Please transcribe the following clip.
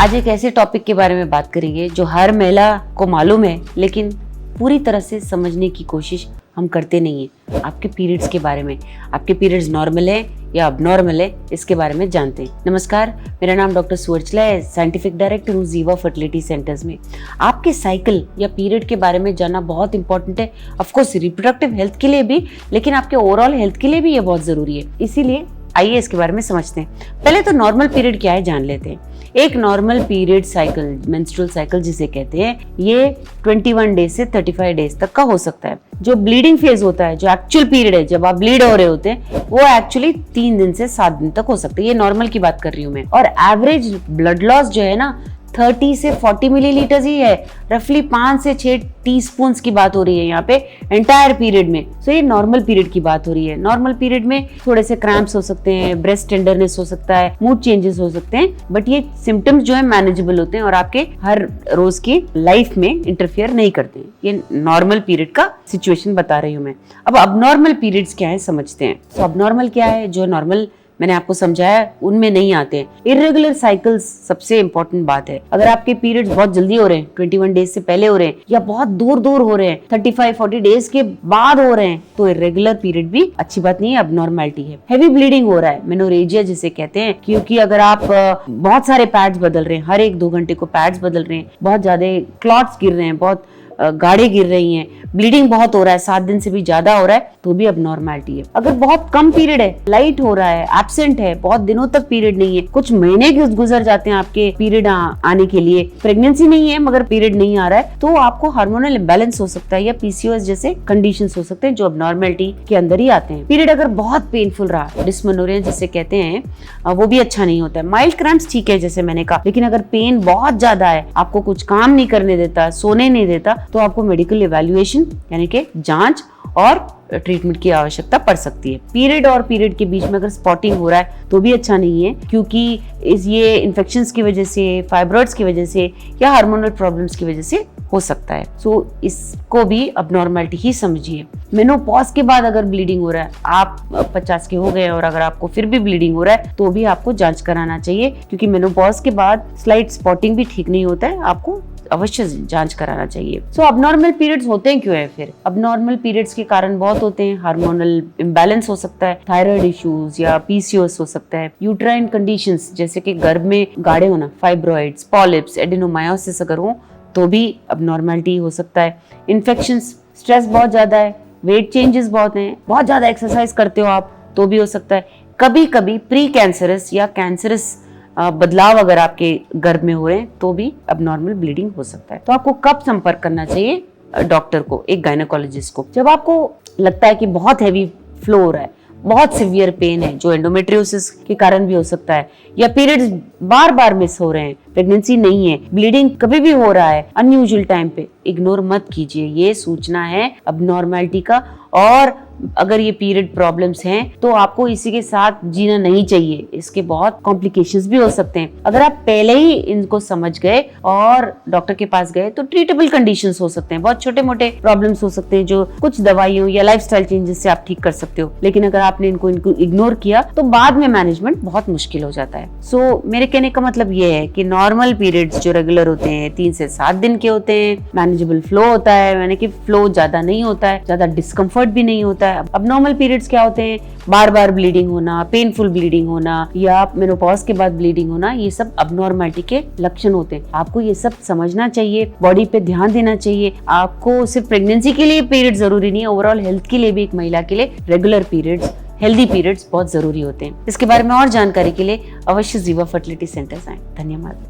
आज एक ऐसे टॉपिक के बारे में बात करेंगे जो हर महिला को मालूम है, लेकिन पूरी तरह से समझने की कोशिश हम करते नहीं हैं। आपके पीरियड्स के बारे में, आपके पीरियड्स नॉर्मल है या अबनॉर्मल है, इसके बारे में जानते हैं। नमस्कार, मेरा नाम डॉक्टर सुवर्चला है, साइंटिफिक डायरेक्टर हूँ जीवा फर्टिलिटी सेंटर्स में। आपके साइकिल या पीरियड के बारे में जानना बहुत इंपॉर्टेंट है, ऑफकोर्स रिप्रोडक्टिव हेल्थ के लिए भी, लेकिन आपके ओवरऑल हेल्थ के लिए भी ये बहुत जरूरी है। इसीलिए आइए इसके बारे में समझते हैं। पहले तो नॉर्मल पीरियड क्या है जान लेते हैं। एक normal period cycle, menstrual cycle जिसे कहते हैं, ये 21 डेज से 35 डेज तक का हो सकता है। जो ब्लीडिंग फेज होता है, जो एक्चुअल पीरियड है, जब आप ब्लीड हो रहे होते हैं, वो एक्चुअली 3 दिन से 7 दिन तक हो सकता है। ये नॉर्मल की बात कर रही हूँ मैं। और एवरेज ब्लड लॉस जो है ना, 30 से 40 मिलीलीटर ही है। रफली 5 से 6 टीस्पून की बात हो रही है यहाँ पे एंटायर पीरियड में। सो ये नॉर्मल पीरियड की बात हो रही है। नॉर्मल पीरियड में थोड़े से क्रैम्प्स हो सकते हैं, ब्रेस्ट टेंडरनेस हो सकता है, मूड चेंजेस हो सकते हैं, बट ये सिम्टम्स जो है मैनेजेबल होते हैं और आपके हर रोज की लाइफ में इंटरफेयर नहीं करते हैं। ये नॉर्मल पीरियड का सिचुएशन बता रही हूँ मैं। अब अबनॉर्मल पीरियड्स क्या है समझते हैं। सो अबनॉर्मल क्या है? जो नॉर्मल मैंने आपको समझाया उनमें नहीं आते हैं। इर्रेगुलर साइकिल्स सबसे इंपॉर्टेंट बात है। अगर आपके पीरियड्स बहुत जल्दी हो रहे हैं, 21 डेज से पहले हो रहे हैं, या बहुत दूर दूर हो रहे हैं, 35-40 डेज के बाद हो रहे हैं, तो इर्रेगुलर पीरियड भी अच्छी बात नहीं है, अबनॉर्मैलिटी है। हेवी ब्लीडिंग हो रहा है, मेनोरेजिया जिसे कहते हैं, क्योंकि अगर आप बहुत सारे पैड्स बदल रहे हैं, हर 1-2 घंटे को पैड्स बदल रहे हैं, बहुत ज्यादा क्लॉट्स गिर रहे हैं, बहुत गाढ़े गिर रही हैं, ब्लीडिंग बहुत हो रहा है, 7 दिन से भी ज्यादा हो रहा है, तो भी अबनॉर्मैलिटी है। अगर बहुत कम पीरियड है, लाइट हो रहा है, एब्सेंट है, बहुत दिनों तक पीरियड नहीं है, कुछ महीने गुजर जाते हैं आपके पीरियड आने के लिए, प्रेगनेंसी नहीं है मगर पीरियड नहीं आ रहा है, तो आपको हार्मोनल इम्बैलेंस हो सकता है या पीसीओएस जैसे कंडीशंस हो सकते हैं जो अबनॉर्मैलिटी के अंदर ही आते हैं। पीरियड अगर बहुत पेनफुल रहा, डिस्मेनोरिया जिसे कहते हैं, वो भी अच्छा नहीं होता है। माइल्ड क्रैम्प्स ठीक है जैसे मैंने कहा, लेकिन अगर पेन बहुत ज्यादा है, आपको कुछ काम नहीं करने देता, सोने नहीं देता, तो आपको मेडिकल इवैल्यूएशन यानी कि जांच और ट्रीटमेंट की आवश्यकता पड़ सकती है। पीरियड और पीरियड के बीच में अगर स्पॉटिंग हो रहा है तो भी अच्छा नहीं है, क्योंकि ये इन्फेक्शंस की वजह से, फाइब्रॉइड्स की वजह से या हार्मोनल प्रॉब्लम्स की वजह से हो सकता है। सो इसको भी अबनॉर्मैलिटी ही समझिए। मेनोपॉज के बाद अगर ब्लीडिंग हो रहा है, आप 50 के हो गए और अगर आपको फिर भी ब्लीडिंग हो रहा है, तो भी आपको जांच कराना चाहिए, क्योंकि मेनोपॉज के बाद स्लाइट स्पॉटिंग भी ठीक नहीं होता है, आपको अवश्य जांच कराना चाहिए। सो अबनॉर्मल पीरियड्स होते हैं क्यों है फिर? अबनॉर्मल पीरियड्स के कारण बहुत होते हैं। हार्मोनल इम्बैलेंस हो सकता है, थायराइड इश्यूज या पीसीओएस हो सकता है, यूट्राइन कंडीशंस जैसे कि गर्भ में गाढ़े होना, फाइब्रॉइड्स, पॉलिप्स, एडेनोमायोसिस अगर हो तो भी अबनॉर्मैलिटी हो सकता है। इन्फेक्शंस, स्ट्रेस बहुत ज्यादा है, वेट चेंजेस बहुत हैं, बहुत ज्यादा एक्सरसाइज करते हो आप तो भी हो सकता है। कभी कभी प्री कैंसरस या कैंसरस बदलाव अगर आपके गर्भ में हो रहे हैं तो भी अबनॉर्मल ब्लीडिंग हो सकता है। तो आपको कब संपर्क करना चाहिए डॉक्टर को, एक गायनेकोलॉजिस्ट को? जब आपको लगता है कि बहुत हैवी फ्लो हो रहा है, बहुत सिवियर पेन है, जो एंडोमेट्रियोसिस के कारण भी हो सकता है, या पीरियड्स बार बार मिस हो रहे हैं, प्रेगनेंसी नहीं है, ब्लीडिंग कभी भी हो रहा है अनयूजुअल टाइम पे, इग्नोर मत कीजिए। ये सूचना है अबनॉर्मैलिटी का, और अगर ये पीरियड प्रॉब्लम्स हैं तो आपको इसी के साथ जीना नहीं चाहिए। इसके बहुत कॉम्प्लिकेशंस भी हो सकते हैं। अगर आप पहले ही इनको समझ गए और डॉक्टर के पास गए तो ट्रीटेबल कंडीशंस हो सकते हैं, बहुत छोटे मोटे प्रॉब्लम्स हो सकते हैं जो कुछ दवाइयों या लाइफस्टाइल चेंजेस से आप ठीक कर सकते हो। लेकिन अगर आपने इनको इग्नोर किया तो बाद में मैनेजमेंट बहुत मुश्किल हो जाता है। सो मेरे कहने का मतलब ये है कि नॉर्मल पीरियड्स जो रेगुलर होते हैं 3 से 7 दिन के होते हैं, मैनेजेबल फ्लो होता है, यानी कि फ्लो ज्यादा नहीं होता है, ज्यादा डिस्कम्फर्ट भी नहीं होता है। अबनॉर्मल पीरियड्स क्या होते हैं? बार बार ब्लीडिंग होना, पेनफुल ब्लीडिंग होना, या मेनोपॉज के बाद ब्लीडिंग होना, ये सब अबनॉर्मैलिटी के लक्षण होते हैं। आपको ये सब समझना चाहिए, बॉडी पे ध्यान देना चाहिए। आपको सिर्फ प्रेगनेंसी के लिए पीरियड जरूरी नहीं है, ओवरऑल हेल्थ के लिए भी एक महिला के लिए रेगुलर पीरियड्स, हेल्दी पीरियड्स बहुत जरूरी होते हैं। इसके बारे में और जानकारी के लिए अवश्य जीवा फर्टिलिटी सेंटर्स आएं। धन्यवाद।